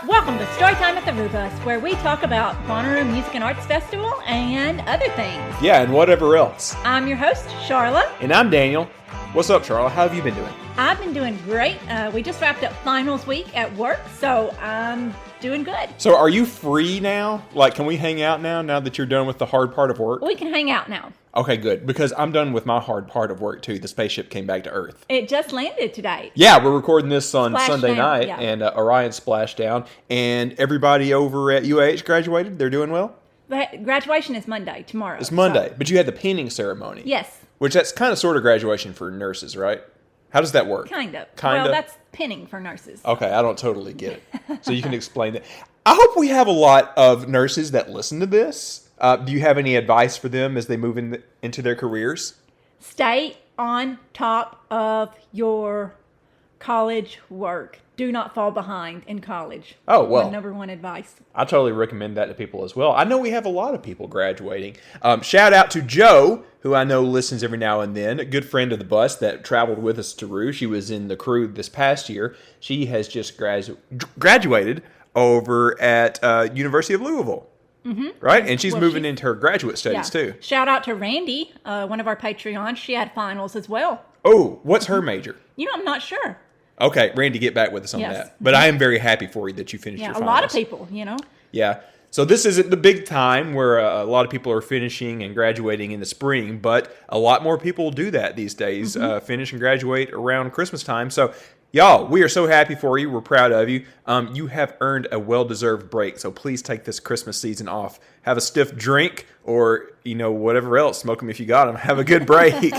Welcome to Storytime at the Rubus, where we talk about Bonnaroo Music and Arts Festival and other things. Yeah, and whatever else. I'm your host, Charla. And I'm Daniel. What's up, Charla? How have you been doing? I've been doing great. We just wrapped up finals week at work, so I'm doing good. So are you free now? Like, can we hang out now that you're done with the hard part of work? We can hang out now. Okay, good. Because I'm done with my hard part of work, too. The spaceship came back to Earth. It just landed today. Yeah, we're recording this on Splash Sunday down, night, yeah. and Orion splashed down. And everybody over at UAH graduated. They're doing well? The graduation is Monday, tomorrow. It's Monday, so- but you had the pinning ceremony. Yes, Which that's kind of sort of graduation for nurses, right? How does that work? kind of. Kinda? Well, that's pinning for nurses. Okay, I don't totally get it. So you can explain that. I hope we have a lot of nurses that listen to this. Do you have any advice for them as they move into their careers? Stay on top of your college work. Do not fall behind in college. Oh, well. My number one advice. I totally recommend that to people as well. I know we have a lot of people graduating. Shout out to Joe, who I know listens every now and then, a good friend of the bus that traveled with us to Rue. She was in the crew this past year. She has just graduated over at University of Louisville. Mm-hmm. Right? And she's moving into her graduate studies, too. Shout out to Randy, one of our Patreons. She had finals as well. Oh, what's her major? I'm not sure. Okay, Randy, get back with us on Yes. that. But I am very happy for you that you finished your Yeah, a finals. lot of people, Yeah. So this isn't the big time where a lot of people are finishing and graduating in the spring, but a lot more people do that these days, finish and graduate around Christmas time. So, y'all, we are so happy for you. We're proud of you. You have earned a well-deserved break, so please take this Christmas season off. Have a stiff drink or, whatever else. Smoke them if you got them. Have a good break.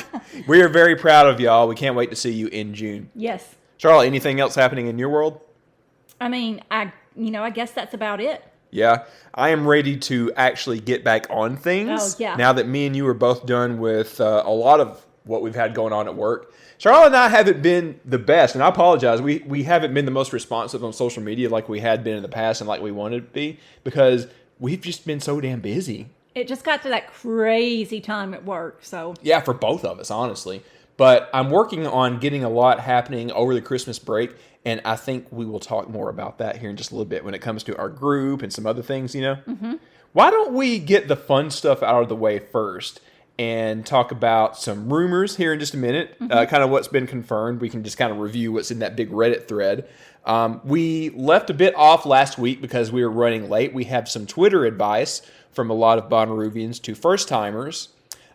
We are very proud of y'all. We can't wait to see you in June. Yes. Charlotte, anything else happening in your world? I guess that's about it. Yeah, I am ready to actually get back on things. Oh, yeah. Now that me and you are both done with a lot of what we've had going on at work. Charlotte and I haven't been the best, and I apologize. We haven't been the most responsive on social media like we had been in the past and like we wanted to be because we've just been so damn busy. It just got to that crazy time at work, so. Yeah, for both of us, honestly. But I'm working on getting a lot happening over the Christmas break, and I think we will talk more about that here in just a little bit when it comes to our group and some other things, Mm-hmm. Why don't we get the fun stuff out of the way first and talk about some rumors here in just a minute, kind of what's been confirmed. We can just kind of review what's in that big Reddit thread. We left a bit off last week because we were running late. We have some Twitter advice from a lot of Bonnaroovians to first-timers.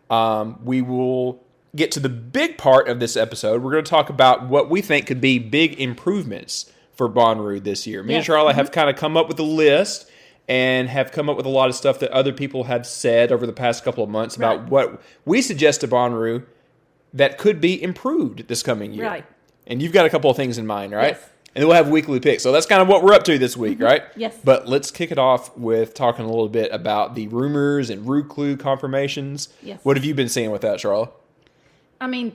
We will get to the big part of this episode. We're going to talk about what we think could be big improvements for Bonnaroo this year. Me and Charlotte have kind of come up with a list and have come up with a lot of stuff that other people have said over the past couple of months about what we suggest to Bonnaroo that could be improved this coming year. Right. And you've got a couple of things in mind, right? Yes. And then we'll have weekly picks. So that's kind of what we're up to this week, right? Yes. But let's kick it off with talking a little bit about the rumors and Rue Clue confirmations. Yes. What have you been seeing with that, Charlotte?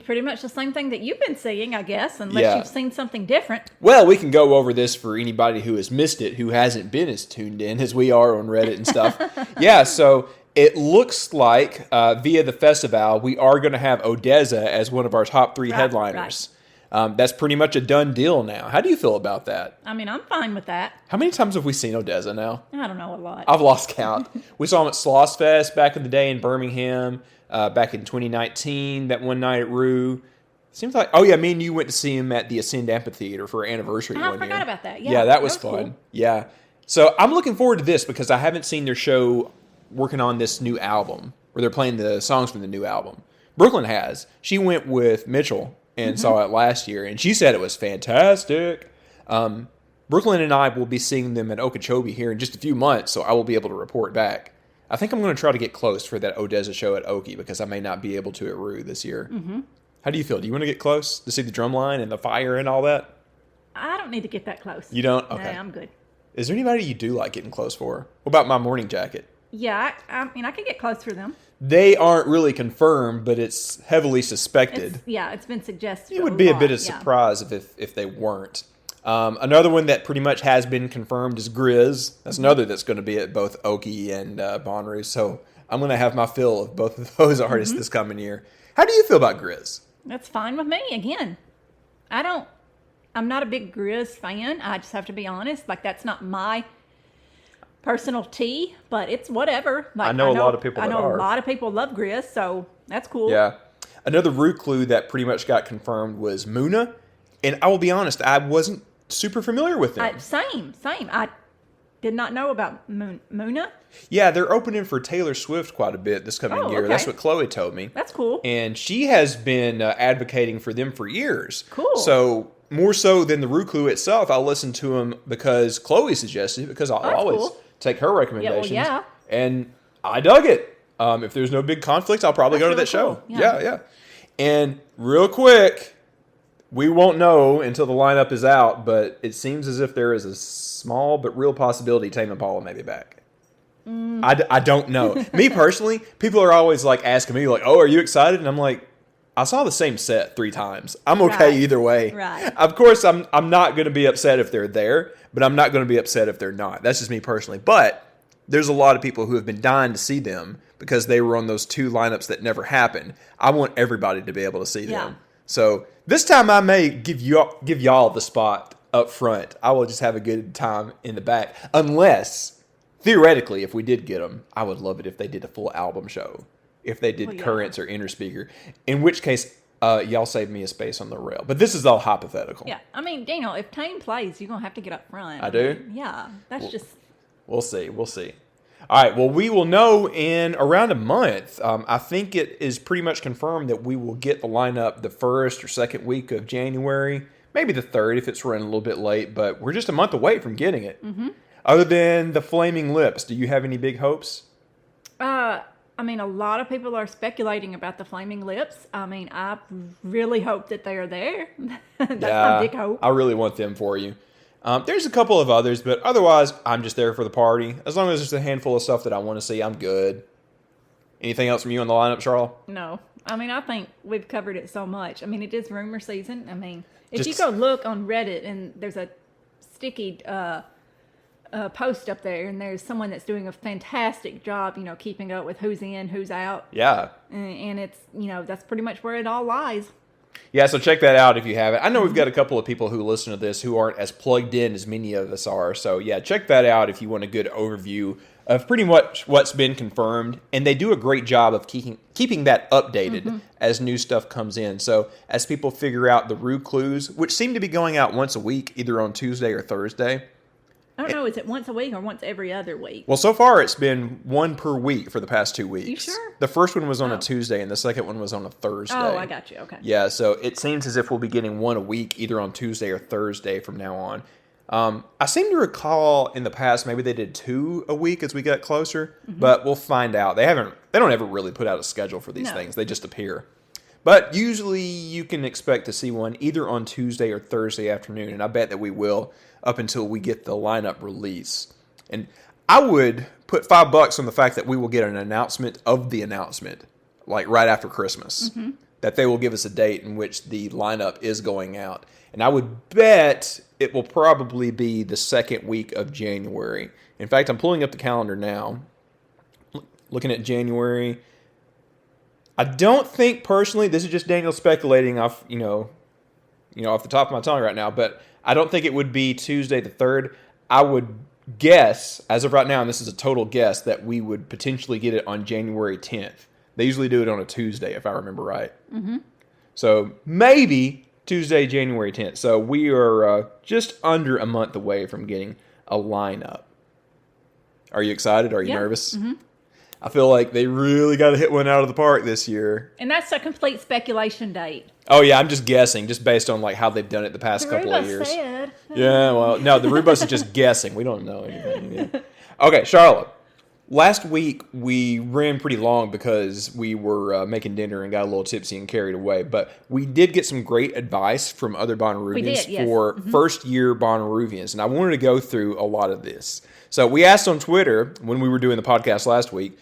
Pretty much the same thing that you've been seeing, I guess, unless you've seen something different. Well, we can go over this for anybody who has missed it, who hasn't been as tuned in as we are on Reddit and stuff. Yeah, so it looks like via the festival, we are going to have Odessa as one of our top three headliners. Right. That's pretty much a done deal now. How do you feel about that? I'm fine with that. How many times have we seen Odessa now? I don't know, a lot. I've lost count. We saw him at Sloss Fest back in the day in Birmingham. Back in 2019, that one night at Rue. Seems like, me and you went to see him at the Ascend Amphitheater for our anniversary one year. I forgot about that. Yeah, that was fun. Cool. Yeah. So I'm looking forward to this because I haven't seen their show working on this new album, where they're playing the songs from the new album. Brooklyn has. She went with Mitchell and saw it last year, and she said it was fantastic. Brooklyn and I will be seeing them at Okeechobee here in just a few months, so I will be able to report back. I think I'm going to try to get close for that Odessa show at Okie because I may not be able to at Rue this year. Mm-hmm. How do you feel? Do you want to get close to see the drum line and the fire and all that? I don't need to get that close. You don't? Okay. Nah, I'm good. Is there anybody you do like getting close for? What about My Morning Jacket? Yeah, I can get close for them. They aren't really confirmed, but it's heavily suspected. It's been suggested. It would be a bit of surprise if they weren't. Another one that pretty much has been confirmed is Grizz. That's another that's going to be at both Okie and Bonnaroo. So I'm going to have my fill of both of those artists this coming year. How do you feel about Grizz? That's fine with me. Again, I don't I'm not a big Grizz fan. I just have to be honest. Like, that's not my personal tea, but it's whatever. Like, I know a lot of people I that know are. a lot of people love Grizz, so that's cool. Yeah. Another Rue clue that pretty much got confirmed was Muna. And I will be honest, I wasn't super familiar with them. Same. I did not know about Muna. Yeah, they're opening for Taylor Swift quite a bit this coming year. Okay. That's what Chloe told me. That's cool. And she has been advocating for them for years. Cool. So more so than the Rue clue itself, I listened to them because Chloe suggested it, because I'll always cool. take her recommendations. Yeah. And I dug it. If there's no big conflict, I'll probably go to that That's really show. cool. Yeah. And real quick, we won't know until the lineup is out, but it seems as if there is a small but real possibility Tame Impala may be back. I don't know. Me personally, people are always like asking me, like, "Oh, are you excited?" And I'm like, I saw the same set 3 times. I'm okay either way. Right. Of course, I'm not going to be upset if they're there, but I'm not going to be upset if they're not. That's just me personally. But there's a lot of people who have been dying to see them because they were on those 2 lineups that never happened. I want everybody to be able to see them. So this time I may give y'all the spot up front. I will just have a good time in the back. Unless, theoretically, if we did get them, I would love it if they did a full album show. If they did Currents or Inner Speaker. In which case, y'all save me a space on the rail. But this is all hypothetical. Yeah. I mean, Daniel, if Tame plays, you're going to have to get up front. I do? mean, yeah. That's just... We'll see. All right. Well, we will know in around a month. I think it is pretty much confirmed that we will get the lineup the first or second week of January. Maybe the third if it's running a little bit late. But we're just a month away from getting it. Mm-hmm. Other than the Flaming Lips, do you have any big hopes? I mean, a lot of people are speculating about the Flaming Lips. I mean, I really hope that they are there. That's my big hope. I really want them for you. There's a couple of others, but otherwise, I'm just there for the party. As long as there's a handful of stuff that I want to see, I'm good. Anything else from you on the lineup, Charlotte? No. I mean, I think we've covered it so much. I mean, it is rumor season. I mean, if you go look on Reddit and there's a sticky post up there, and there's someone that's doing a fantastic job, keeping up with who's in, who's out. Yeah. And it's, that's pretty much where it all lies. Yeah, so check that out if you haven't. I know we've got a couple of people who listen to this who aren't as plugged in as many of us are. So, yeah, check that out if you want a good overview of pretty much what's been confirmed. And they do a great job of keeping that updated as new stuff comes in. So, as people figure out the Rue clues, which seem to be going out once a week, either on Tuesday or Thursday. I don't know, is it once a week or once every other week? Well, so far it's been 1 per week for the past 2 weeks. You sure? The first one was on a Tuesday and the second one was on a Thursday. Oh, I got you. Okay. Yeah, so it seems as if we'll be getting 1 a week either on Tuesday or Thursday from now on. I seem to recall in the past maybe they did 2 a week as we got closer, but we'll find out. They don't ever really put out a schedule for these things. They just appear. But usually you can expect to see one either on Tuesday or Thursday afternoon, and I bet that we will up until we get the lineup release. And I would put $5 on the fact that we will get an announcement of the announcement, like right after Christmas, that they will give us a date in which the lineup is going out. And I would bet it will probably be the second week of January. In fact, I'm pulling up the calendar now, looking at January. I don't think personally, this is just Daniel speculating off, off the top of my tongue right now, but I don't think it would be Tuesday the 3rd. I would guess, as of right now, and this is a total guess, that we would potentially get it on January 10th. They usually do it on a Tuesday, if I remember right. Mm-hmm. So maybe Tuesday, January 10th. So we are just under a month away from getting a lineup. Are you excited? Are you nervous? Mm-hmm. I feel like they really got to hit one out of the park this year. And that's a complete speculation date. Oh, yeah, I'm just guessing, just based on like how they've done it the past couple of years. Said. Yeah, well, no, the Rubus is just guessing. We don't know anything. Yeah. Okay, Charlotte. Last week, we ran pretty long because we were making dinner and got a little tipsy and carried away. But we did get some great advice from other Bonnaroovians for first-year Bonnaroovians. And I wanted to go through a lot of this. So we asked on Twitter when we were doing the podcast last week,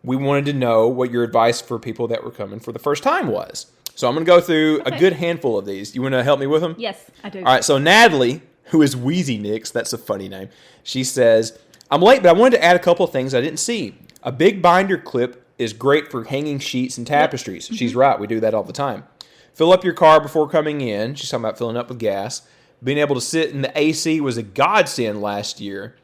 we wanted to know what your advice for people that were coming for the first time was. So I'm going to go through a good handful of these. You want to help me with them? Yes, I do. All right, so Natalie, who is Wheezy Nicks, that's a funny name, she says, I'm late, but I wanted to add a couple of things I didn't see. A big binder clip is great for hanging sheets and tapestries. She's right, we do that all the time. Fill up your car before coming in. She's talking about filling up with gas. Being able to sit in the AC was a godsend last year.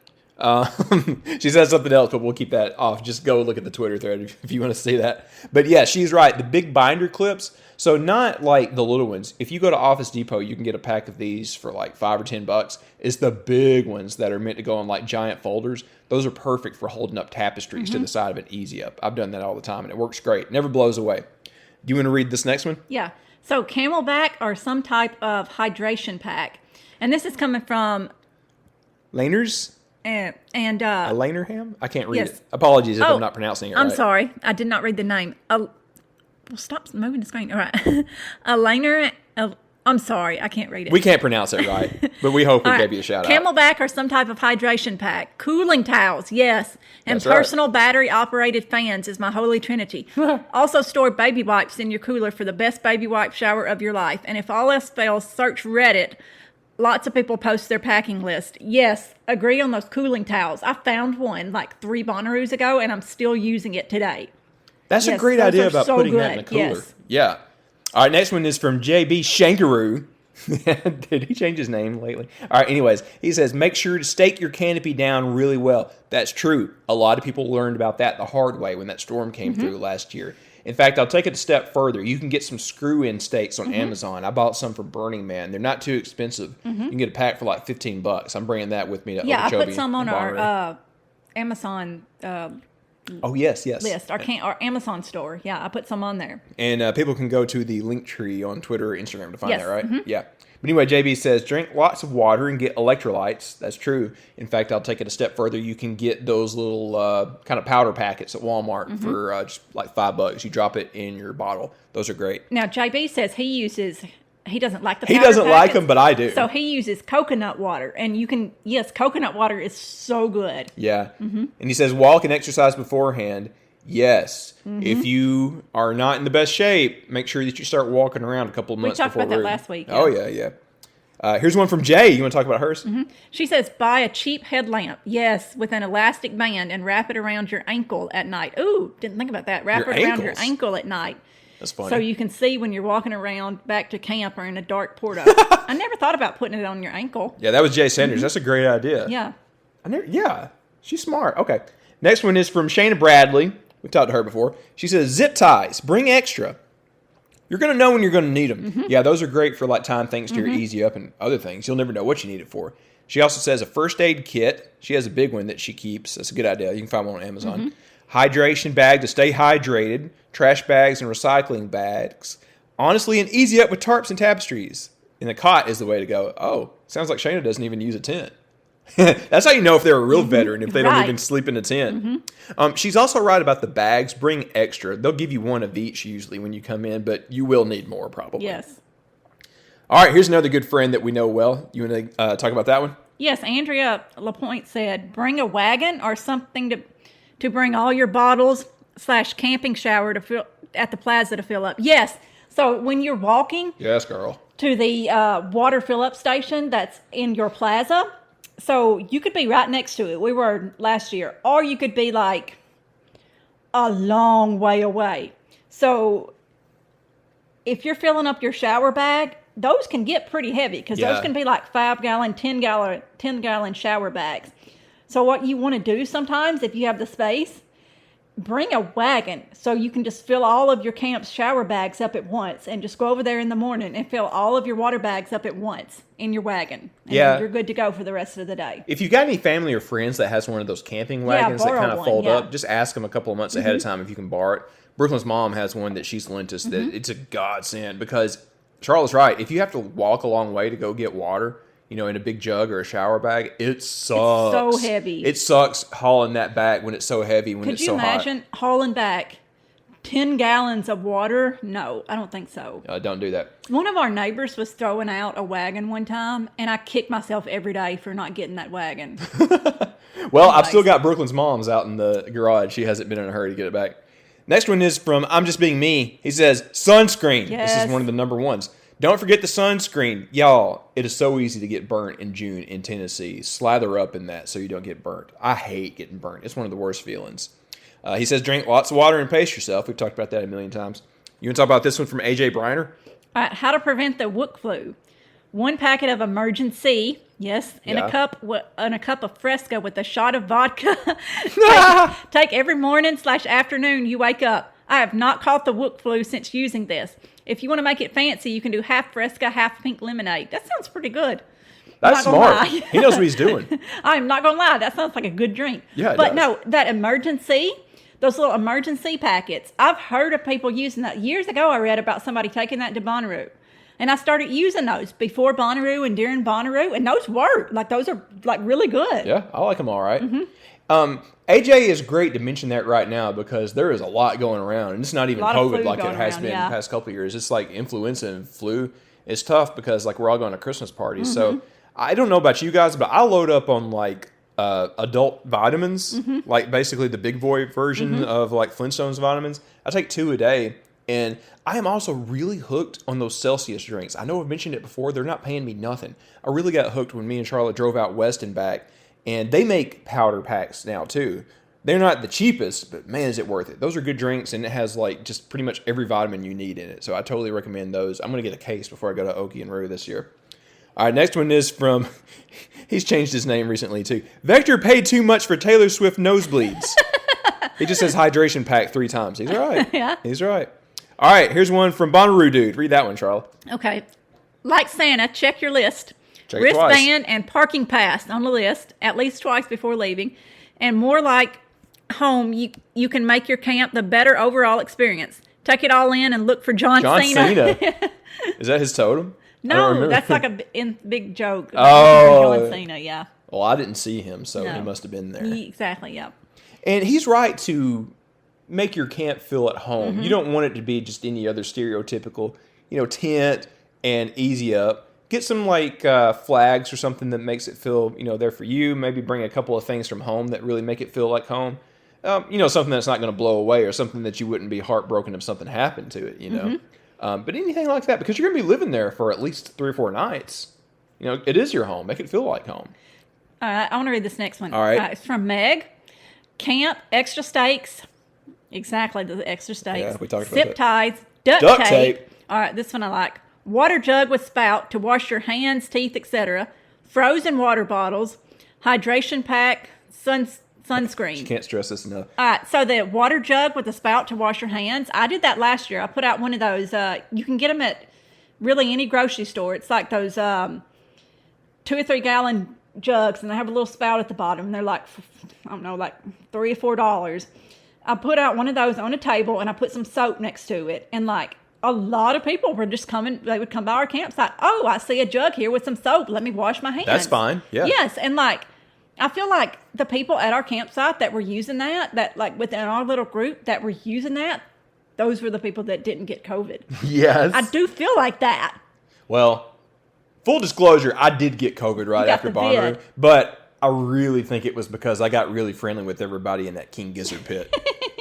She says something else, but we'll keep that off. Just go look at the Twitter thread if you want to see that. But yeah, she's right. The big binder clips, so not like the little ones. If you go to Office Depot, you can get a pack of these for like $5 or $10. It's the big ones that are meant to go on like giant folders. Those are perfect for holding up tapestries to the side of an easy up. I've done that all the time, and it works great. Never blows away. Do you want to read this next one? Yeah. So Camelback or some type of hydration pack. And this is coming from... Laners? And A Lanerham? I can't read yes. it. Apologies if I'm not pronouncing it right. I'm sorry. I did not read the name. Well, stop moving the screen. All right. A Laner... I'm sorry. I can't read it. We can't pronounce it right, but we hope we gave you a shout out. Camelback or some type of hydration pack. Cooling towels, yes. And That's right. personal battery-operated fans is my holy trinity. Also store baby wipes in your cooler for the best baby wipe shower of your life. And if all else fails, search Reddit. Lots of people post their packing list. Yes, agree on those cooling towels. I found one like 3 Bonnaroos ago, and I'm still using it today. That's a great idea about putting that in a cooler. Yes. Yeah. All right, next one is from JB Shankaroo. Did he change his name lately? All right, anyways, he says, make sure to stake your canopy down really well. That's true. A lot of people learned about that the hard way when that storm came through last year. In fact, I'll take it a step further. You can get some screw-in stakes on Amazon. I bought some from Burning Man. They're not too expensive. You can get a pack for like $15. I'm bringing that with me to Yeah, I Okeechobee put some on and Bonnaroo. our Amazon Oh, yes. list, our Amazon store. Yeah, I put some on there. And people can go to the link tree on Twitter or Instagram to find Yes. that, right? Yeah. But anyway, JB says, drink lots of water and get electrolytes. That's true. In fact, I'll take it a step further. You can get those little kind of powder packets at Walmart for just like $5. You drop it in your bottle. Those are great. Now, JB says he doesn't like the He powder doesn't like packets, them, but I do. So he uses coconut water. And yes, coconut water is so good. Yeah. And he says, walk and exercise beforehand. Yes. If you are not in the best shape, make sure that you start walking around a couple of months talked before about that route. last week, Oh, yeah. Here's one from Jay. You want to talk about hers? She says, buy a cheap headlamp. Yes, with an elastic band and wrap it around your ankle at night. Ooh, didn't think about that. Wrap Your it around your ankles? ankle at night. That's funny. So you can see when you're walking around back to camp or in a dark porta. I never thought about putting it on your ankle. Yeah, that was Jay Sanders. That's a great idea. Yeah. Yeah, she's smart. Okay. Next one is from Shayna Bradley. We've talked to her before. She says, zip ties, bring extra. You're going to know when you're going to need them. Yeah, those are great for like time things to your easy up and other things. You'll never know what you need it for. She also says a first aid kit. She has a big one that she keeps. That's a good idea. You can find one on Amazon. Hydration bag to stay hydrated. Trash bags and recycling bags. Honestly, an easy up with tarps and tapestries. And the cot is the way to go. Oh, sounds like Shayna doesn't even use a tent. That's how you know if they're a real veteran, if they don't even sleep in a tent. She's also right about the bags. Bring extra. They'll give you one of each usually when you come in, but you will need more probably. Yes. All right, here's another good friend that we know well. You want to talk about that one? Yes, Andrea LaPointe said, bring a wagon or something to bring all your bottles / camping shower to fill at the plaza to fill up. Yes. So when you're walking Yes, girl. to the water fill up station that's in your plaza, so you could be right next to it. We were last year. Or you could be like a long way away. So if you're filling up your shower bag, those can get pretty heavy because those can be like 5-gallon, 10-gallon shower bags. So what you want to do sometimes, if you have the space, bring a wagon so you can just fill all of your camp's shower bags up at once and just go over there in the morning and fill all of your water bags up at once in your wagon. And you're good to go for the rest of the day. If you've got any family or friends that has one of those camping wagons that borrow kind of one, fold up, just ask them a couple of months ahead of time if you can borrow it. Brooklyn's mom has one that she's lent us that it's a godsend because Charlotte's right. If you have to walk a long way to go get water, in a big jug or a shower bag, it sucks. It's so heavy. It sucks hauling that back when it's so heavy, when it's so hot. Could you imagine hauling back 10 gallons of water? No, I don't think so. Don't do that. One of our neighbors was throwing out a wagon one time, and I kick myself every day for not getting that wagon. Well, I've still got Brooklyn's mom's out in the garage. She hasn't been in a hurry to get it back. Next one is from I'm Just Being Me. He says, sunscreen. Yes. This is one of the number ones. Don't forget the sunscreen. Y'all, it is so easy to get burnt in June in Tennessee. Slather up in that so you don't get burnt. I hate getting burnt. It's one of the worst feelings. He says, drink lots of water and pace yourself. We've talked about that a million times. You want to talk about this one from AJ Briner? All right, how to prevent the wook flu. 1 packet of emergency, yes, in Yeah. a cup of Fresca with a shot of vodka. Take every morning/afternoon you wake up. I have not caught the wook flu since using this. If you want to make it fancy, you can do half Fresca, half pink lemonade. That sounds pretty good. That's Not gonna smart. lie. He knows what he's doing. I'm not going to lie. That sounds like a good drink. Yeah, it But does. no, that emergency, those little emergency packets, I've heard of people using that. Years ago, I read about somebody taking that to Bonnaroo. And I started using those before Bonnaroo and during Bonnaroo. And those work. Like, those are, like, really good. Yeah, I like them all right. Mm-hmm. AJ is great to mention that right now because there is a lot going around. And it's not even A lot of COVID flu like it going has around, been yeah. the past couple of years. It's like influenza and flu. It's tough because like we're all going to Christmas parties. So I don't know about you guys, but I load up on like adult vitamins, like basically the big boy version of like Flintstones vitamins. I take 2 a day. And I am also really hooked on those Celsius drinks. I know I've mentioned it before. They're not paying me nothing. I really got hooked when me and Charlotte drove out west and back. And they make powder packs now, too. They're not the cheapest, but man, is it worth it. Those are good drinks, and it has like just pretty much every vitamin you need in it. So I totally recommend those. I'm going to get a case before I go to Okie and Roo this year. All right, next one is from, he's changed his name recently, too. Vector paid too much for Taylor Swift nosebleeds. He just says hydration pack 3 times. He's all right. Yeah. He's right. All right, here's one from Bonnaroo Dude. Read that one, Charlotte. Okay. Like Santa, check your list. Check it twice. Wristband and parking pass on the list, at least twice before leaving. And more like home, you can make your camp the better overall experience. Take it all in and look for John Cena. Is that his totem? I don't No, remember. that's like a big joke. Oh. John Cena, yeah. Well, I didn't see him, so No. he must have been there. Exactly, yeah. And he's right to make your camp feel at home. You don't want it to be just any other stereotypical, tent and easy up. Get some like flags or something that makes it feel, there for you. Maybe bring a couple of things from home that really make it feel like home. Something that's not going to blow away or something that you wouldn't be heartbroken if something happened to it, But anything like that, because you're going to be living there for at least 3 or 4 nights. It is your home. Make it feel like home. All right, I want to read this next one. All right. It's from Meg. Camp, extra stakes. Exactly, the extra stakes. Yeah, we talked about Zip that. ties, duct Duct tape. tape. All right, this one I like. Water jug with spout to wash your hands, teeth, etc. Frozen water bottles, hydration pack, sunscreen. Can't stress this enough. All right, so the water jug with the spout to wash your hands. I did that last year. I put out one of those. You can get them at really any grocery store. It's like those 2 or 3 gallon jugs, and they have a little spout at the bottom. And they're like, I don't know, like $3 or $4. I put out one of those on a table, and I put some soap next to it. And like a lot of people were just coming. They would come by our campsite. Oh, I see a jug here with some soap. Let me wash my hands. That's fine. Yeah. Yes, and like I feel like the people at our campsite that were using that like within our little group that were using that, those were the people that didn't get COVID. Yes. I do feel like that. Well, full disclosure, I did get COVID right got after the Bonnaroo, vid. but I really think it was because I got really friendly with everybody in that King Gizzard pit.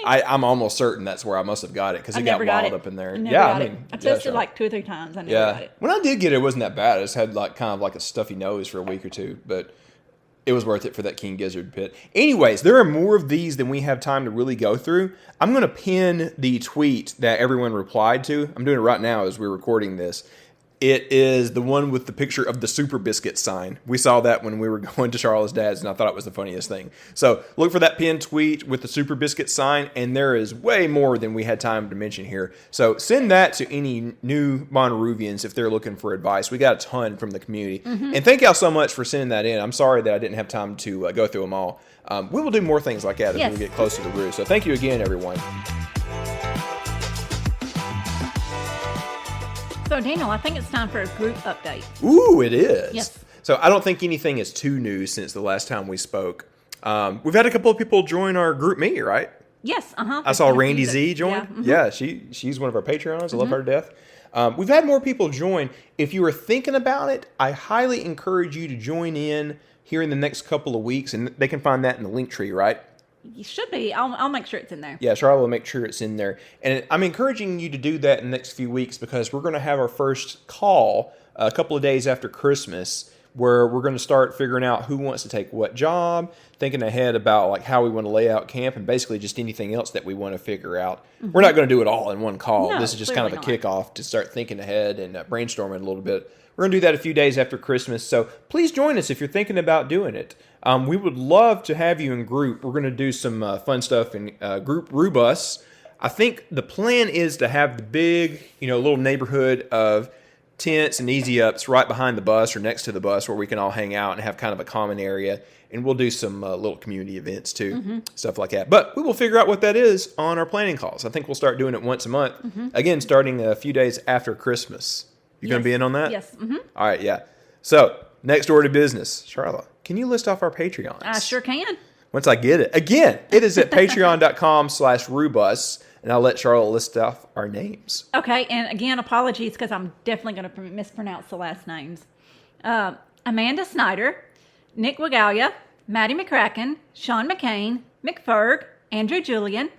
I'm almost certain that's where I must have got it because I it got never got wild it. up in there. I never Yeah, got I it. mean, I yeah, tested sure. like 2 or 3 times. I never got Yeah. it. When I did get it, it wasn't that bad. I just had like kind of like a stuffy nose for a week or 2, but it was worth it for that King Gizzard pit. Anyways, there are more of these than we have time to really go through. I'm going to pin the tweet that everyone replied to. I'm doing it right now as we're recording this. It is the one with the picture of the Super Biscuit sign. We saw that when we were going to Charlotte's dad's, and I thought it was the funniest thing. So look for that pinned tweet with the Super Biscuit sign, and there is way more than we had time to mention here. So send that to any new Bonnaroovians if they're looking for advice. We got a ton from the community. And thank y'all so much for sending that in. I'm sorry that I didn't have time to go through them all. We will do more things like that as we get closer to Roo. So thank you again, everyone. So Daniel, I think it's time for a group update. Ooh, it is. Yes. So I don't think anything is too new since the last time we spoke. We've had a couple of people join our group meet, right? Yes, I saw Randy Z join. Yeah, she's one of our Patreons. I love her to death. We've had more people join. If you are thinking about it, I highly encourage you to join in here in the next couple of weeks, and they can find that in the link tree, right? You should be. I'll make sure it's in there. Yeah, Charlotte will make sure it's in there. And I'm encouraging you to do that in the next few weeks because we're going to have our first call a couple of days after Christmas where we're going to start figuring out who wants to take what job, thinking ahead about like how we want to lay out camp, and basically just anything else that we want to figure out. Mm-hmm. We're not going to do it all in one call. No, this is just kind of a kickoff to start thinking ahead and brainstorming a little bit. We're going to do that a few days after Christmas, so please join us if you're thinking about doing it. We would love to have you in group. We're going to do some fun stuff in group Rubus. I think the plan is to have the big, little neighborhood of tents and easy ups right behind the bus or next to the bus where we can all hang out and have kind of a common area. And we'll do some little community events too, stuff like that. But we will figure out what that is on our planning calls. I think we'll start doing it once a month. Again, starting a few days after Christmas. You going to be in on that? Yes. All right, yeah. So, next order of business. Charlotte, can you list off our Patreons? I sure can. Once I get it. Again, it is at patreon.com/Rubus, and I'll let Charlotte list off our names. Okay, and again, apologies because I'm definitely going to mispronounce the last names. Amanda Snyder, Nick Wagalia, Maddie McCracken, Sean McCain, McFerg, Andrew Julian,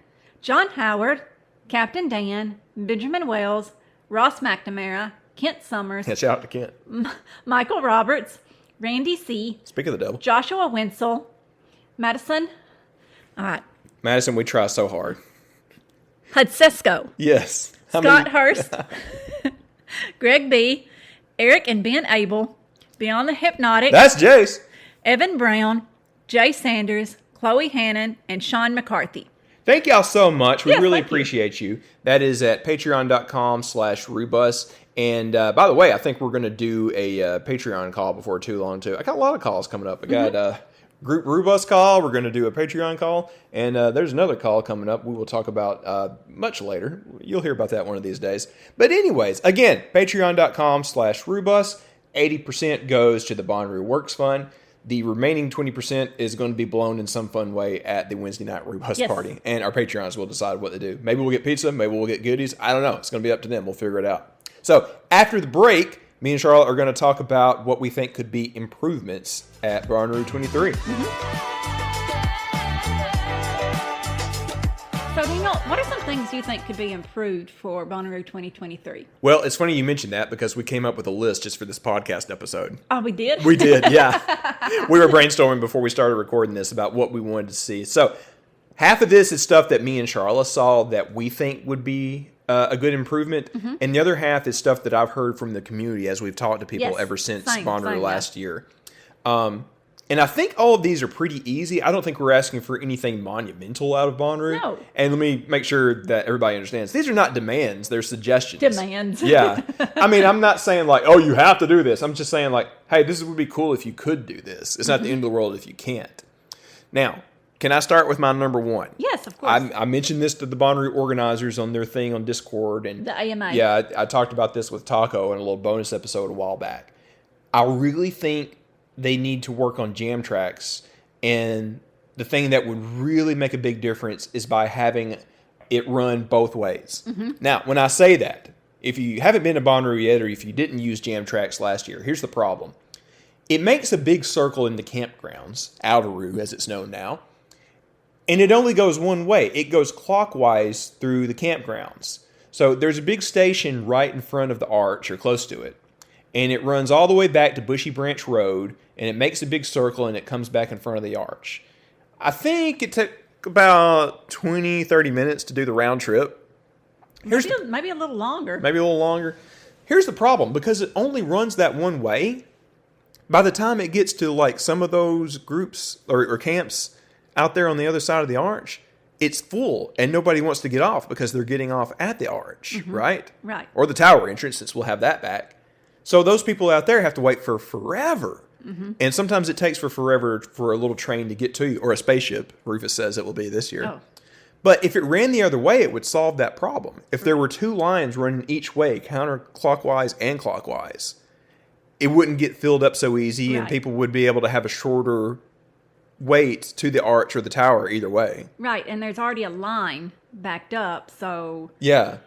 John Howard, Captain Dan, Benjamin Wells, Ross McNamara, Kent Summers. Yeah, shout out to Kent. Michael Roberts, Randy C. Speak of the devil. Joshua Wenzel, Madison. All right. Madison, we try so hard. Hudsesko. Yes. Scott Hurst. Greg B. Eric and Ben Abel. Beyond the Hypnotic. That's Jace. Evan Brown. Jay Sanders. Chloe Hannon. And Sean McCarthy. Thank y'all so much. We really thank appreciate you. That is at patreon.com/Rubus. And by the way, I think we're going to do a Patreon call before too long, too. I got a lot of calls coming up. I got a group Rubus call. We're going to do a Patreon call. And there's another call coming up we will talk about much later. You'll hear about that one of these days. But anyways, again, patreon.com/Rubus. 80% goes to the Bonnaroo Works Fund. The remaining 20% is going to be blown in some fun way at the Wednesday night Rubus party. And our Patreons will decide what to do. Maybe we'll get pizza. Maybe we'll get goodies. I don't know. It's going to be up to them. We'll figure it out. So after the break, me and Charlotte are going to talk about what we think could be improvements at Bonnaroo 23. So, what are some things you think could be improved for Bonnaroo 2023? Well, it's funny you mentioned that because we came up with a list just for this podcast episode. Oh, we did? We did, yeah. We were brainstorming before we started recording this about what we wanted to see. So half of this is stuff that me and Charlotte saw that we think would be a good improvement. And the other half is stuff that I've heard from the community as we've talked to people ever since Bonnaroo last year. And I think all of these are pretty easy. I don't think we're asking for anything monumental out of Bonnaroo. No. And let me make sure that everybody understands. These are not demands. They're suggestions. Demands. Yeah. I mean, I'm not saying like, oh, you have to do this. I'm just saying like, hey, this would be cool if you could do this. It's not the end of the world if you can't. Now, can I start with my number one? Yes, of course. I mentioned this to the Bonnaroo organizers on their thing on Discord. And the AMA. Yeah, I talked about this with Taco in a little bonus episode a while back. I really think they need to work on jam tracks, and the thing that would really make a big difference is by having it run both ways. Now, when I say that, if you haven't been to Bonnaroo yet, or if you didn't use jam tracks last year, here's the problem. It makes a big circle in the campgrounds, Outeroo as it's known now, and it only goes one way. It goes clockwise through the campgrounds. So there's a big station right in front of the arch, or close to it, and it runs all the way back to Bushy Branch Road, and it makes a big circle, and it comes back in front of the arch. I think it took about 20, 30 minutes to do the round trip. Maybe a little longer. Maybe a little longer. Here's the problem. Because it only runs that one way, by the time it gets to like some of those groups or camps out there on the other side of the arch, it's full, and nobody wants to get off because they're getting off at the arch, right? Right. Or the tower entrance, since we'll have that back. So those people out there have to wait for forever. And sometimes it takes for forever for a little train to get to you, or a spaceship, Rufus says it will be this year. Oh. But if it ran the other way, it would solve that problem. If there were two lines running each way, counterclockwise and clockwise, it wouldn't get filled up so easy, and people would be able to have a shorter wait to the arch or the tower either way. Right, and there's already a line backed up, so... Yeah.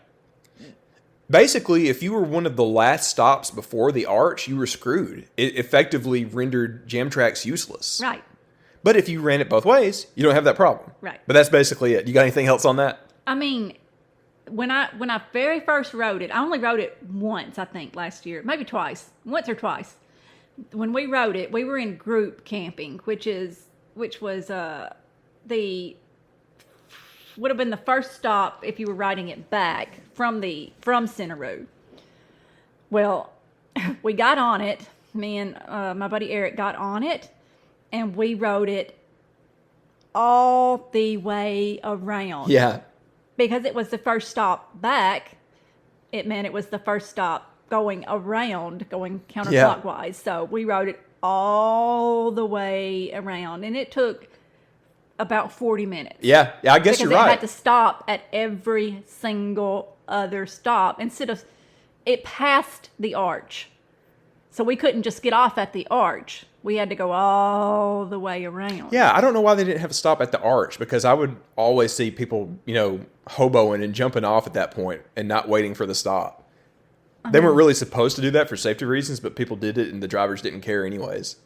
Basically, if you were one of the last stops before the arch, you were screwed. It effectively rendered jam tracks useless. Right. But if you ran it both ways, you don't have that problem. Right. But that's basically it. You got anything else on that? I mean, when I very first rode it, I only rode it once, I think, last year. Maybe twice. Once or twice. when we rode it, we were in group camping, which was the would have been the first stop if you were riding it back from Bonnaroo. Well, we got on it. Me and my buddy Eric got on it, and we rode it all the way around. Yeah. Because it was the first stop back, it meant it was the first stop going around, going counterclockwise. Yeah. So we rode it all the way around, and it took about 40 minutes. Yeah, I guess you're right. Because it had to stop at every single other stop instead of it passed the arch. So we couldn't just get off at the arch. We had to go all the way around. Yeah, I don't know why they didn't have a stop at the arch, because I would always see people, hoboing and jumping off at that point and not waiting for the stop. They weren't really supposed to do that for safety reasons, but people did it and the drivers didn't care anyways.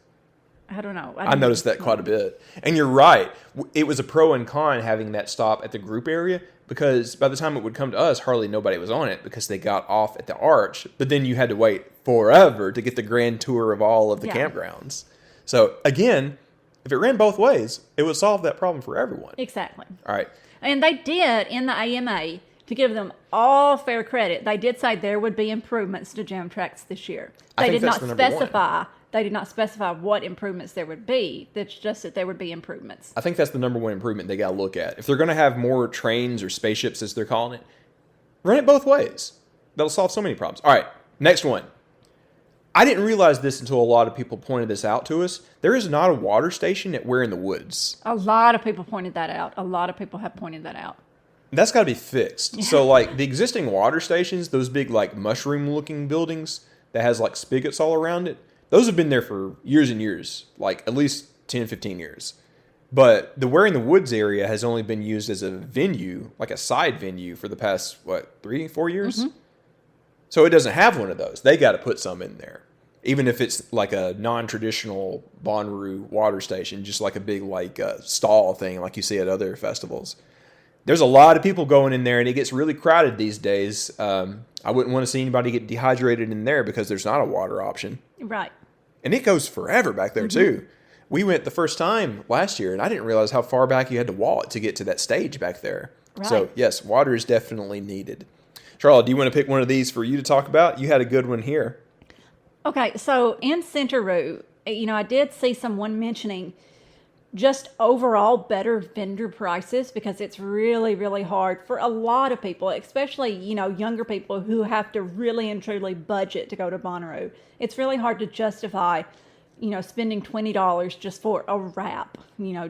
I don't know. I noticed that quite a bit. And you're right. It was a pro and con having that stop at the group area, because by the time it would come to us, hardly nobody was on it because they got off at the arch. But then you had to wait forever to get the grand tour of all of the campgrounds. So again, if it ran both ways, it would solve that problem for everyone. Exactly. All right. And they did, in the AMA, to give them all fair credit, they did say there would be improvements to jam tracks this year. They did not specify. They did not specify what improvements there would be. It's just that there would be improvements. I think that's the number one improvement they got to look at. If they're going to have more trains or spaceships, as they're calling it, run it both ways. That'll solve so many problems. All right, next one. I didn't realize this until a lot of people pointed this out to us. There is not a water station at Where in the Woods. A lot of people pointed that out. A lot of people have pointed that out. That's got to be fixed. So, the existing water stations, those big, mushroom-looking buildings that has, spigots all around it, those have been there for years and years, at least 10, 15 years. But the Where in the Woods area has only been used as a venue, a side venue, for the past, 3, 4 years? Mm-hmm. So it doesn't have one of those. They got to put some in there. Even if it's a non-traditional Bonnaroo water station, just a big stall thing like you see at other festivals. There's a lot of people going in there, and it gets really crowded these days. I wouldn't want to see anybody get dehydrated in there because there's not a water option. Right. And it goes forever back there, too. We went the first time last year, and I didn't realize how far back you had to walk to get to that stage back there. Right. So, yes, water is definitely needed. Charlotte, do you want to pick one of these for you to talk about? You had a good one here. Okay, so in Bonnaroo, I did see someone mentioning just overall better vendor prices, because it's really, really hard for a lot of people, especially, younger people who have to really and truly budget to go to Bonnaroo. It's really hard to justify, spending $20 just for a wrap,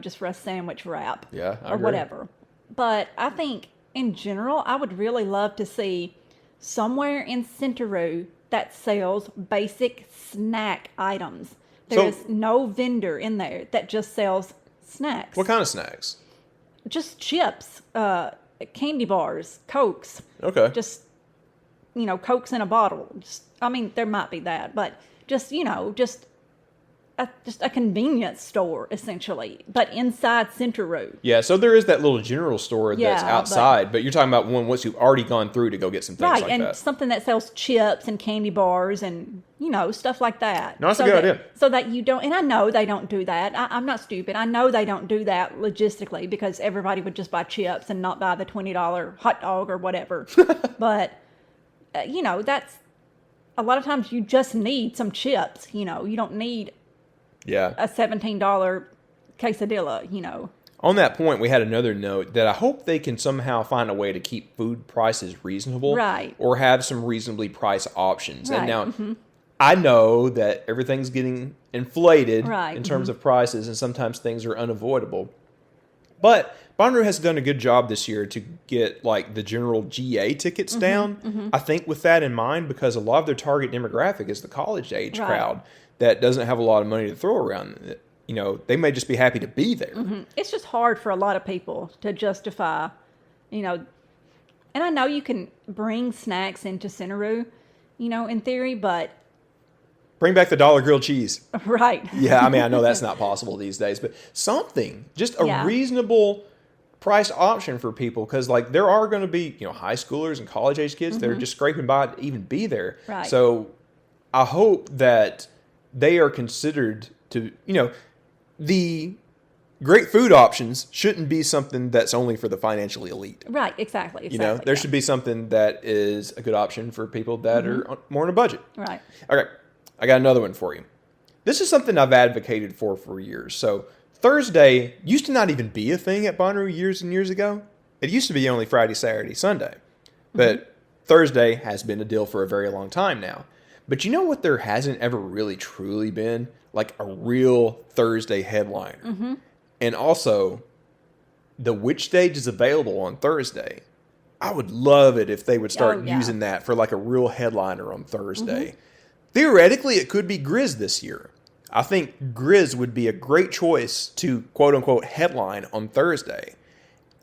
just for a sandwich wrap. Yeah, I or agree. Whatever. But I think in general, I would really love to see somewhere in Bonnaroo that sells basic snack items. There is no vendor in there that just sells snacks. What kind of snacks? Just chips, candy bars, Cokes. Okay. Just, Cokes in a bottle. There might be that, but just a convenience store, essentially, but inside Bonnaroo. Yeah, so there is that little general store that's outside, but you're talking about one once you've already gone through to go get some things like that. Right, and something that sells chips and candy bars and, stuff like that. No, that's a good idea. So that you don't, and I know they don't do that. I'm not stupid. I know they don't do that logistically, because everybody would just buy chips and not buy the $20 hot dog or whatever. But, that's, a lot of times you just need some chips, you don't need a $17 quesadilla, On that point, we had another note that I hope they can somehow find a way to keep food prices reasonable. Right. Or have some reasonably priced options. Right. And now, I know that everything's getting inflated in terms of prices, and sometimes things are unavoidable. But Bonnaroo has done a good job this year to get the general GA tickets down. I think with that in mind, because a lot of their target demographic is the college age crowd that doesn't have a lot of money to throw around. They may just be happy to be there. It's just hard for a lot of people to justify, and I know you can bring snacks into Bonnaroo, in theory, but bring back the dollar grilled cheese. Right. Yeah, I know that's not possible these days, but something, just a reasonable priced option for people, because there are going to be high schoolers and college age kids that are just scraping by to even be there. Right. So I hope that they are considered to, the great food options shouldn't be something that's only for the financially elite. Right, exactly. There should be something that is a good option for people that are more on a budget. Right. Okay, I got another one for you. This is something I've advocated for years. So Thursday used to not even be a thing at Bonnaroo years and years ago. It used to be only Friday, Saturday, Sunday. But Thursday has been a deal for a very long time now. But you know what there hasn't ever really truly been? Like a real Thursday headliner. Mm-hmm. And also, the Which Stage is available on Thursday. I would love it if they would start using that for like a real headliner on Thursday. Theoretically, it could be Grizz this year. I think Grizz would be a great choice to quote-unquote headline on Thursday.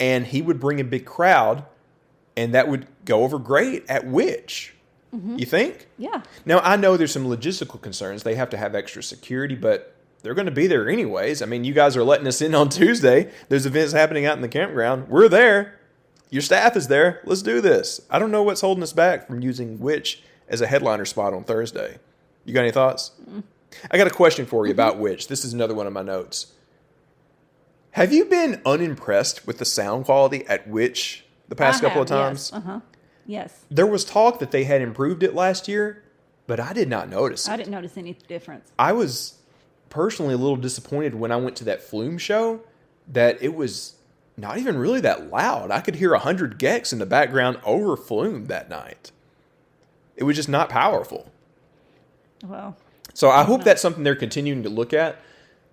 And he would bring a big crowd, and that would go over great at Which. You think? Yeah. Now, I know there's some logistical concerns. They have to have extra security, but they're going to be there anyways. I mean, you guys are letting us in on Tuesday. There's events happening out in the campground. We're there. Your staff is there. Let's do this. I don't know what's holding us back from using Which as a headliner spot on Thursday. You got any thoughts? I got a question for you about Which. This is another one of my notes. Have you been unimpressed with the sound quality at Which the past couple of times? Yes. Yes. There was talk that they had improved it last year, but I did not notice it. I didn't notice any difference. I was personally a little disappointed when I went to that Flume show that it was not even really that loud. I could hear 100 gecs in the background over Flume that night. It was just not powerful. Well, so I hope that's something they're continuing to look at.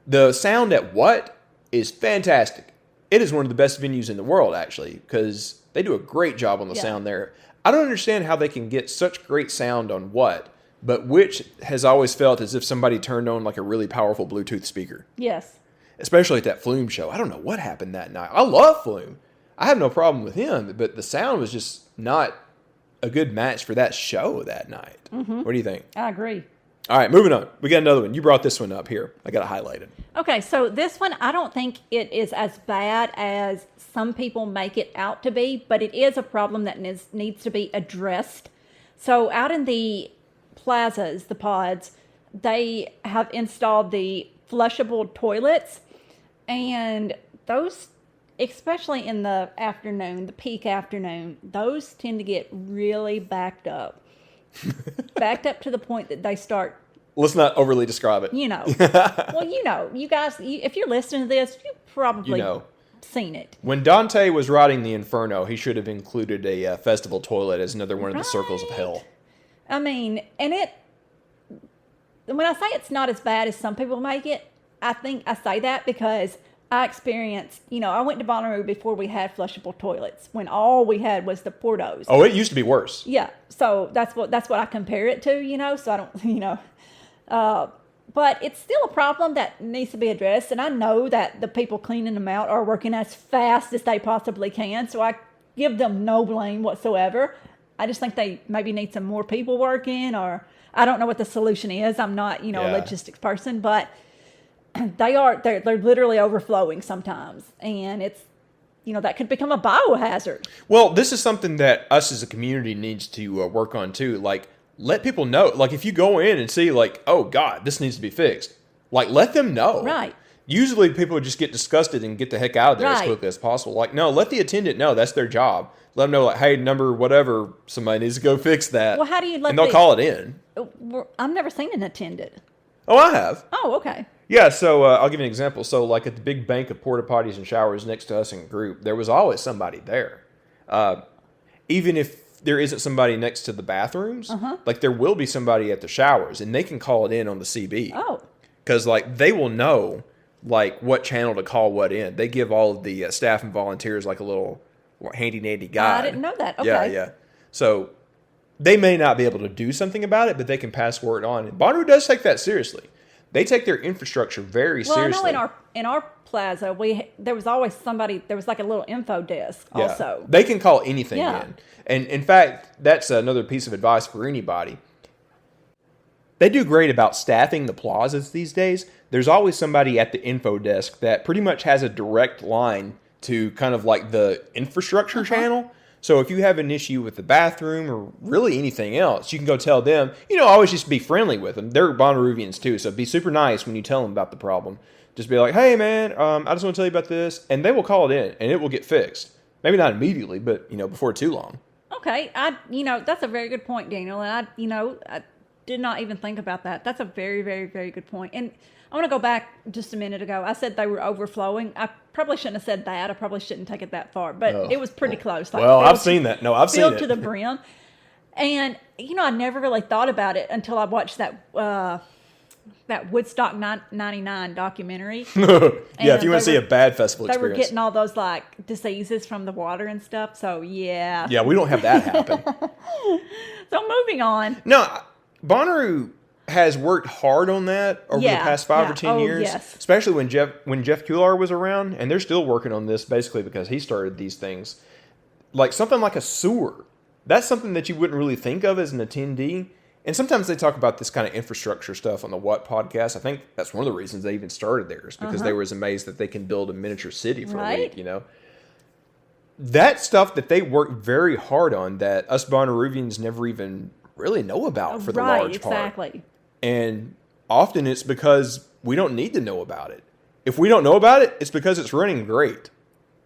The sound at What is fantastic. It is one of the best venues in the world, actually, because they do a great job on the sound there. I don't understand how they can get such great sound on What, but Which has always felt as if somebody turned on like a really powerful Bluetooth speaker. Yes. Especially at that Flume show. I don't know what happened that night. I love Flume. I have no problem with him, but the sound was just not a good match for that show that night. What do you think? I agree. All right, moving on. We got another one. You brought this one up here. I got it highlighted. Okay, so this one, I don't think it is as bad as some people make it out to be, but it is a problem that needs to be addressed. So out in the plazas, the pods, they have installed the flushable toilets, and those, especially in the afternoon, the peak afternoon, those tend to get really backed up. Backed up to the point that they start... Let's not overly describe it. Well, you guys, if you're listening to this, you've probably seen it. When Dante was writing the Inferno, he should have included a festival toilet as another one of the circles of hell. I mean, and when I say it's not as bad as some people make it, I think I say that because I experienced, I went to Bonnaroo before we had flushable toilets, when all we had was the Portos. Oh, it used to be worse. Yeah, so that's what I compare it to, so I don't, but it's still a problem that needs to be addressed, and I know that the people cleaning them out are working as fast as they possibly can, so I give them no blame whatsoever. I just think they maybe need some more people working, or I don't know what the solution is. I'm not, a logistics person, but they're literally overflowing sometimes, and it's, that could become a biohazard. Well, this is something that us as a community needs to work on too. Like, let people know. Like, if you go in and see, like, oh God, this needs to be fixed. Like, let them know. Right. Usually people just get disgusted and get the heck out of there as quickly as possible. Like, no, let the attendant know. That's their job. Let them know, like, hey, number whatever, somebody needs to go fix that. Well, how do you let and they'll call it in. I've never seen an attendant. Oh, I have. Oh, okay. Yeah, so I'll give you an example. So, like, at the big bank of porta potties and showers next to us in group, there was always somebody there. Even if there isn't somebody next to the bathrooms, like, there will be somebody at the showers, and they can call it in on the CB. Oh. Because, like, they will know, like, what channel to call what in. They give all of the staff and volunteers, like, a little handy-dandy guide. I didn't know that. Okay. Yeah. So, they may not be able to do something about it, but they can pass word on. And Bonnaroo does take that seriously. They take their infrastructure very seriously. Well, I know in our plaza, there was always somebody, there was like a little info desk also. They can call anything in. And in fact, that's another piece of advice for anybody. They do great about staffing the plazas these days. There's always somebody at the info desk that pretty much has a direct line to kind of like the infrastructure channel. So if you have an issue with the bathroom or really anything else, you can go tell them. Always just be friendly with them. They're Bonnaroovians too, so be super nice when you tell them about the problem. Just be like, hey man, I just want to tell you about this, and they will call it in, and it will get fixed. Maybe not immediately, but before too long. Okay, that's a very good point, Daniel, and I did not even think about that. That's a very, very, very good point. And I want to go back just a minute ago. I said they were overflowing. I probably shouldn't have said that. I probably shouldn't take it that far, but it was pretty close. Well, I've seen that. No, I've seen it. Filled to the brim. And, I never really thought about it until I watched that Woodstock 99 documentary. Yeah, if you want to see a bad festival experience. They were getting all those, diseases from the water and stuff, so yeah. Yeah, we don't have that happen. So moving on. No, Bonnaroo has worked hard on that over the past 5 or 10 years. Yes. Especially when Jeff Kular was around, and they're still working on this basically because he started these things. Like something like a sewer. That's something that you wouldn't really think of as an attendee. And sometimes they talk about this kind of infrastructure stuff on the What podcast. I think that's one of the reasons they even started theirs, because they were amazed that they can build a miniature city for a week, That stuff that they work very hard on that us Bonnaroovians never even really know about for the large part. Exactly. And often it's because we don't need to know about it. If we don't know about it, it's because it's running great.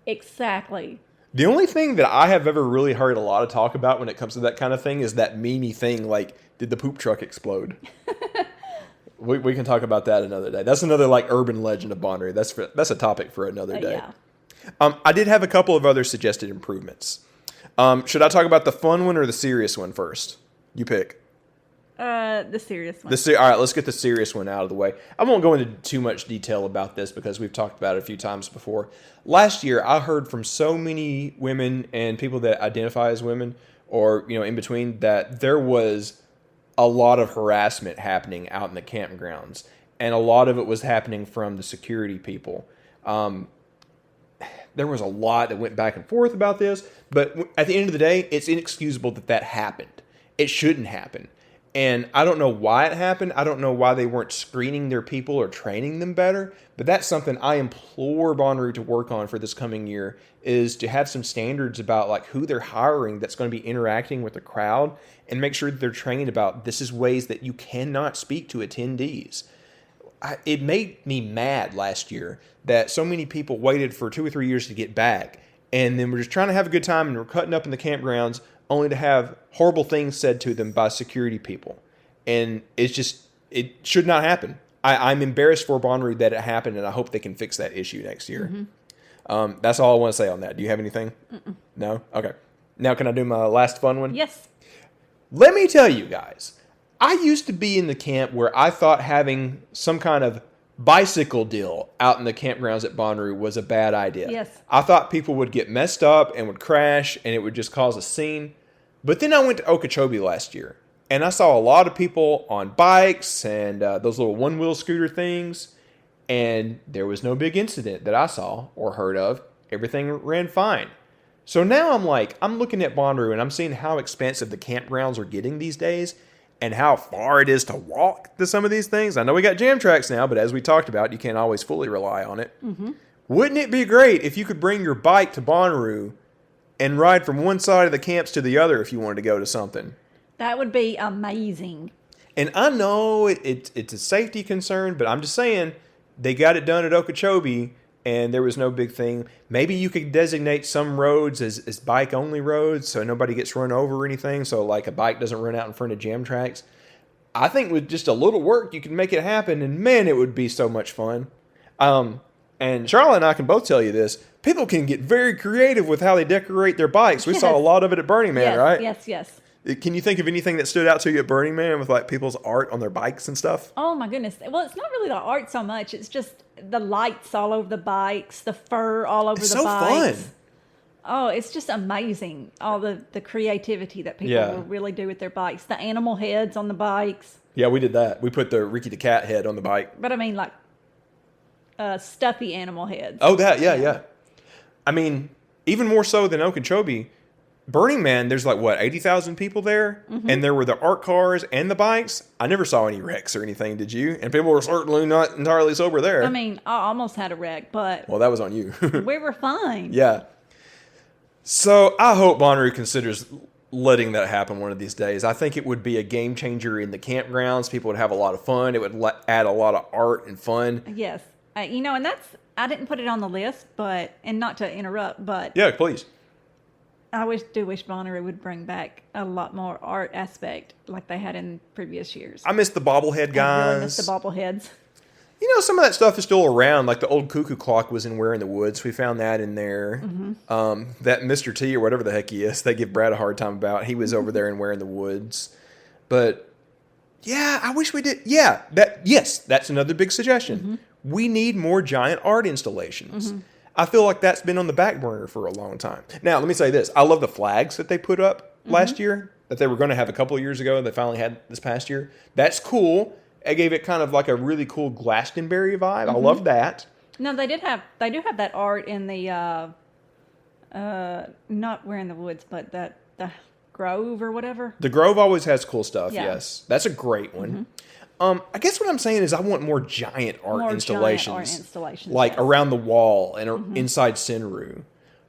Exactly. The only thing that I have ever really heard a lot of talk about when it comes to that kind of thing is that meme thing like, did the poop truck explode? we can talk about that another day. That's another urban legend of Bonnaroo. That's a topic for another day. Yeah. I did have a couple of other suggested improvements. Should I talk about the fun one or the serious one first? You pick. The serious one. All right, let's get the serious one out of the way. I won't go into too much detail about this because we've talked about it a few times before. Last year, I heard from so many women and people that identify as women or, in between, that there was a lot of harassment happening out in the campgrounds. And a lot of it was happening from the security people. There was a lot that went back and forth about this. But at the end of the day, it's inexcusable that happened. It shouldn't happen. And I don't know why it happened. I don't know why they weren't screening their people or training them better. But that's something I implore Bonnaroo to work on for this coming year, is to have some standards about who they're hiring that's going to be interacting with the crowd, and make sure that they're trained about this is ways that you cannot speak to attendees. It made me mad last year that so many people waited for 2 or 3 years to get back. And then we're just trying to have a good time and we're cutting up in the campgrounds only to have horrible things said to them by security people. And it should not happen. I'm embarrassed for Bonnaroo that it happened, and I hope they can fix that issue next year. Mm-hmm. That's all I want to say on that. Do you have anything? Mm-mm. No? Okay. Now can I do my last fun one? Yes. Let me tell you guys, I used to be in the camp where I thought having some kind of bicycle deal out in the campgrounds at Bonnaroo was a bad idea. Yes. I thought people would get messed up and would crash and it would just cause a scene. But then I went to Okeechobee last year and I saw a lot of people on bikes and those little one-wheel scooter things, and there was no big incident that I saw or heard of. Everything ran fine. So now I'm looking at Bonnaroo and I'm seeing how expensive the campgrounds are getting these days, and how far it is to walk to some of these things. I know we got jam tracks now, but as we talked about, you can't always fully rely on it. Mm-hmm. Wouldn't it be great if you could bring your bike to Bonnaroo and ride from one side of the camps to the other if you wanted to go to something? That would be amazing. And I know it's a safety concern, but I'm just saying they got it done at Okeechobee and there was no big thing. Maybe you could designate some roads as bike-only roads so nobody gets run over or anything, so a bike doesn't run out in front of jam tracks. I think with just a little work, you can make it happen, and man, it would be so much fun. And Charlotte and I can both tell you this. People can get very creative with how they decorate their bikes. We saw a lot of it at Burning Man, right? Yes. Can you think of anything that stood out to you at Burning Man with people's art on their bikes and stuff? Oh my goodness. Well, it's not really the art so much. It's just the lights all over the bikes, the fur all over the bikes. It's so fun. Oh, it's just amazing. All the creativity that people will really do with their bikes. The animal heads on the bikes. Yeah, we did that. We put the Ricky the Cat head on the bike. But I mean stuffy animal heads. Oh, that, yeah. I mean, even more so than Okeechobee, Burning Man, there's 80,000 people there, mm-hmm. and there were the art cars and the bikes. I never saw any wrecks or anything, did you? And people were certainly not entirely sober there. I mean, I almost had a wreck, but... Well, that was on you. We were fine. Yeah. So I hope Bonnaroo considers letting that happen one of these days. I think it would be a game changer in the campgrounds. People would have a lot of fun. It would add a lot of art and fun. Yes. And that's, I didn't put it on the list, and not to interrupt, but Yeah, please. I do wish Bonnaroo would bring back a lot more art aspect like they had in previous years. I miss the bobblehead guys. I really miss the bobbleheads. Some of that stuff is still around. Like the old cuckoo clock was in Where in the Woods. We found that in there. Mm-hmm. That Mr. T or whatever the heck he is, they give Brad a hard time about. He was over there in Where in the Woods. But yeah, I wish we did. Yeah, that's another big suggestion. Mm-hmm. We need more giant art installations. Mm-hmm. I feel like that's been on the back burner for a long time. Now, let me say this. I love the flags that they put up last year that they were going to have a couple of years ago and they finally had this past year. That's cool. It gave it kind of like a really cool Glastonbury vibe. I love that. No, they do have that art in the not Where in the Woods, but the Grove or whatever. The Grove always has cool stuff. Yeah. Yes, that's a great one. I guess what I'm saying is I want more giant art installations, like around the wall and inside Bonnaroo.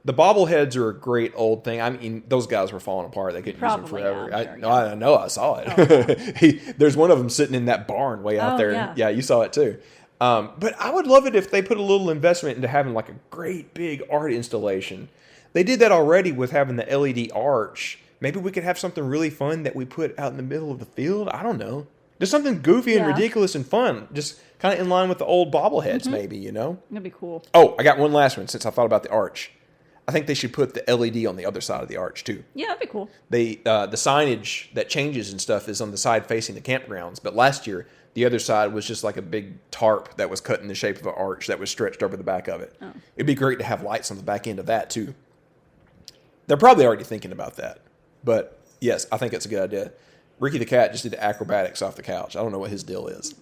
The bobbleheads are a great old thing. I mean, those guys were falling apart. They couldn't use them forever. I know. I saw it. There's one of them sitting in that barn way out there. Yeah, you saw it too. But I would love it if they put a little investment into having like a great big art installation. They did that already with having the LED arch. Maybe we could have something really fun that we put out in the middle of the field. I don't know. Just something goofy and ridiculous and fun. Just kind of in line with the old bobbleheads, maybe, That'd be cool. Oh, I got one last one since I thought about the arch. I think they should put the LED on the other side of the arch, too. Yeah, that'd be cool. The signage that changes and stuff is on the side facing the campgrounds. But last year, the other side was just like a big tarp that was cut in the shape of an arch that was stretched over the back of it. Oh. It'd be great to have lights on the back end of that, too. They're probably already thinking about that. But, yes, I think it's a good idea. Ricky the cat just did acrobatics off the couch. I don't know what his deal is.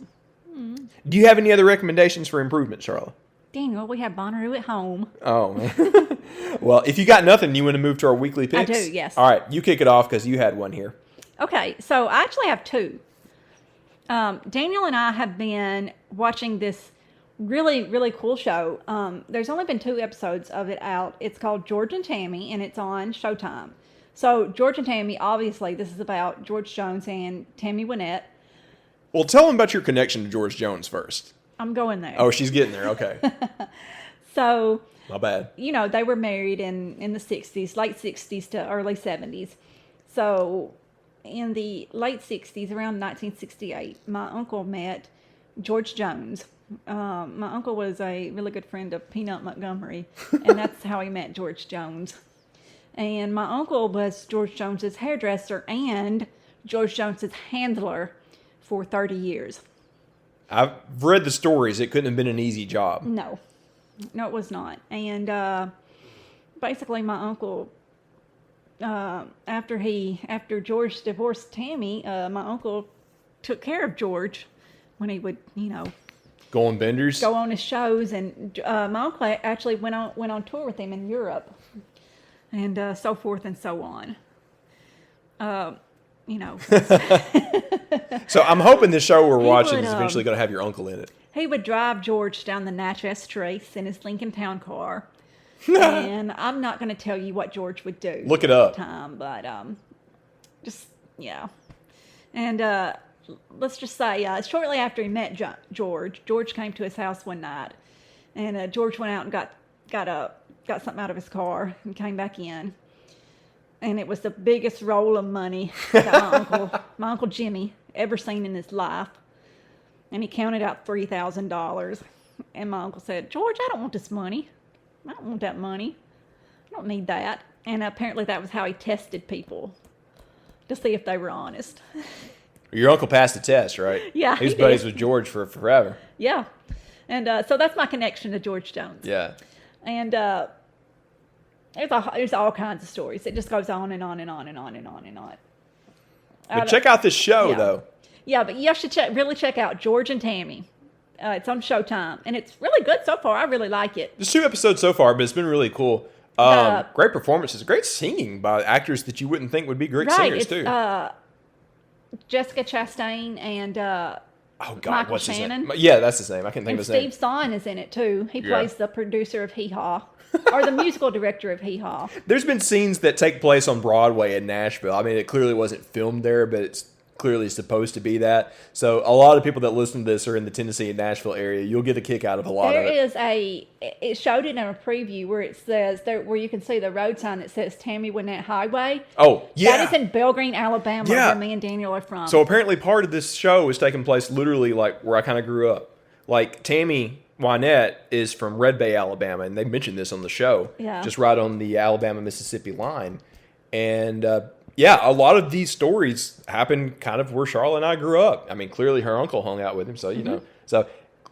Do you have any other recommendations for improvement, Charlotte? Daniel, we have Bonnaroo at home. Oh, man. Well, if you got nothing, you want to move to our weekly picks? I do, yes. All right, you kick it off because you had one here. Okay, so I actually have two. Daniel and I have been watching this really, really cool show. There's only been 2 episodes of it out. It's called George and Tammy, and it's on Showtime. So George and Tammy, obviously, this is about George Jones and Tammy Wynette. Well, tell them about your connection to George Jones first. I'm going there. Oh, she's getting there. Okay. So, my bad. They were married in the 60s, late 60s to early 70s. So, in the late 60s, around 1968, my uncle met George Jones. My uncle was a really good friend of Peanut Montgomery, and that's how he met George Jones. And my uncle was George Jones's hairdresser and George Jones's handler for 30 years. I've read the stories. It couldn't have been an easy job. No, it was not. And basically, my uncle, after George divorced Tammy, my uncle took care of George when he would, go on benders, go on his shows. And my uncle actually went on tour with him in Europe. And so forth and so on. So I'm hoping the show we're watching is eventually going to have your uncle in it. He would drive George down the Natchez Trace in his Lincoln Town car. And I'm not going to tell you what George would do. Look it up. But And let's just say, shortly after he met George came to his house one night. And George went out and got something out of his car and came back in. And it was the biggest roll of money that my Uncle Jimmy, ever seen in his life. And he counted out $3,000. And my uncle said, George, I don't want this money. I don't want that money. I don't need that. And apparently that was how he tested people to see if they were honest. Your uncle passed the test, right? Yeah, he was buddies with George for forever. Yeah. And so that's my connection to George Jones. Yeah. And there's all kinds of stories. It just goes on and on and on and on and on and on. But check out this show, though. Yeah, but you should really check out George and Tammy. It's on Showtime, and it's really good so far. I really like it. There's 2 episodes so far, but it's been really cool. Great performances, great singing by actors that you wouldn't think would be great singers, too. Jessica Chastain and Oh God, Michael what's Shannon. his name? Yeah, that's his name. I can't think And of his name. Steve Zahn is in it too. He Yeah. plays the producer of Hee Haw, or the musical director of Hee Haw. There's been scenes that take place on Broadway in Nashville. I mean, it clearly wasn't filmed there, but it's clearly supposed to be that. So a lot of people that listen to this are in the Tennessee and Nashville area. You'll get a kick out of a lot There of it. is it showed it in a preview where it says, where you can see the road sign that says Tammy Wynette Highway. Oh, yeah. That is in Belgreen, Alabama, Yeah. where me and Daniel are from. So apparently part of this show is taking place literally like where I kind of grew up. Like Tammy Wynette is from Red Bay, Alabama, and they mentioned this on the show. Yeah. Just right on the Alabama-Mississippi line. And yeah, a lot of these stories happen kind of where Charlotte and I grew up. I mean, clearly her uncle hung out with him, so you know. So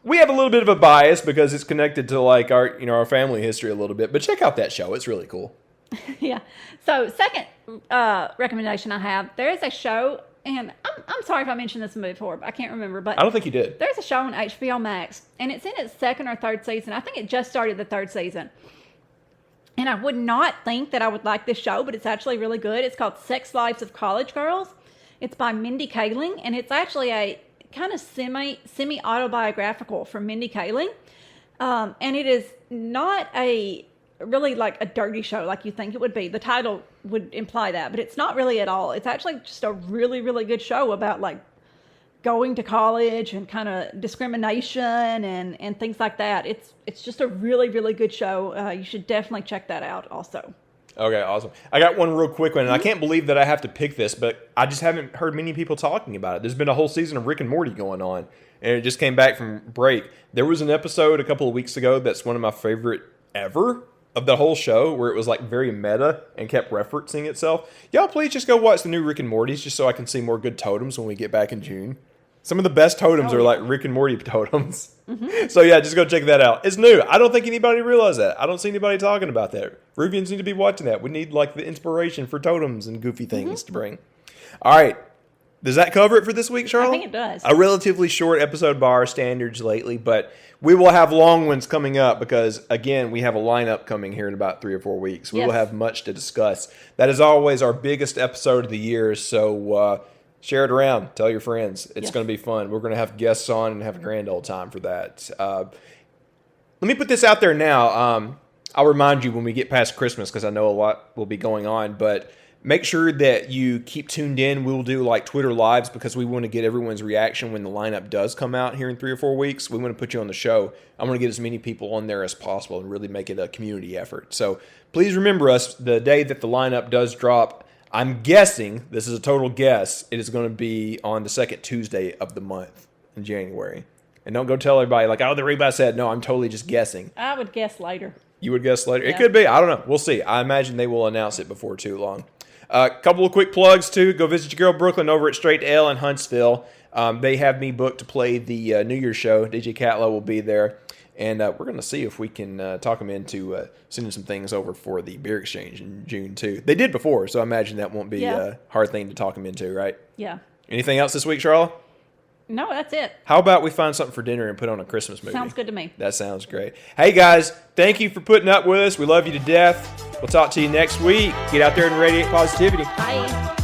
we have a little bit of a bias because it's connected to like our family history a little bit. But check out that show; it's really cool. Yeah. So second recommendation I have, there is a show, and I'm sorry if I mentioned this before, but I can't remember. But I don't think you did. there's a show on HBO Max, and it's in its second or third season. I think it just started the third season. And I would not think that I would like this show, but it's actually really good. It's called Sex Lives of College Girls. It's by Mindy Kaling, and it's actually a kind of semi-autobiographical from Mindy Kaling. And it is not a really like a dirty show like you think it would be. The title would imply that, but it's not really at all. It's actually just a really, really good show about like going to college and kind of discrimination and things like that. It's just a really, really good show. You should definitely check that out also. Okay, awesome. I got one real quick one, and I can't believe that I have to pick this, but I just haven't heard many people talking about it. There's been a whole season of Rick and Morty going on, and it just came back from break. There was an episode a couple of weeks ago that's one of my favorite ever of the whole show, where it was like very meta and kept referencing itself. Y'all please just go watch the new Rick and Morty's just so I can see more good totems when we get back in June. Some of the best totems are like Rick and Morty totems. So yeah, just go check that out. It's new. I don't think anybody realized that. I don't see anybody talking about that. Ruvians need to be watching that. We need like the inspiration for totems and goofy things to bring. All right. Does that cover it for this week, Charlotte? I think it does. A relatively short episode by our standards lately, but we will have long ones coming up because, again, we have a lineup coming here in about 3 or 4 weeks. We will have much to discuss. That is always our biggest episode of the year, so share it around. Tell your friends. It's going to be fun. We're going to have guests on and have a grand old time for that. Let me put this out there now. I'll remind you when we get past Christmas because I know a lot will be going on, but make sure that you keep tuned in. We'll do like Twitter Lives because we want to get everyone's reaction when the lineup does come out here in 3 or 4 weeks. We want to put you on the show. I want to get as many people on there as possible and really make it a community effort. So please remember us the day that the lineup does drop. I'm guessing, this is a total guess, it is going to be on the second Tuesday of the month in January. And don't go tell everybody like, oh, the Reba said, no, I'm totally just guessing. I would guess later. You would guess later? Yeah. It could be. I don't know. We'll see. I imagine they will announce it before too long. A couple of quick plugs, too. Go visit your girl Brooklyn over at Straight to L in Huntsville. They have me booked to play the New Year's show. DJ Catlow will be there. And we're going to see if we can talk them into sending some things over for the beer exchange in June, too. They did before, so I imagine that won't be a hard thing to talk them into, right? Yeah. Anything else this week, Charlotte? No, that's it. How about we find something for dinner and put on a Christmas movie? Sounds good to me. That sounds great. Hey, guys, thank you for putting up with us. We love you to death. We'll talk to you next week. Get out there and radiate positivity. Bye.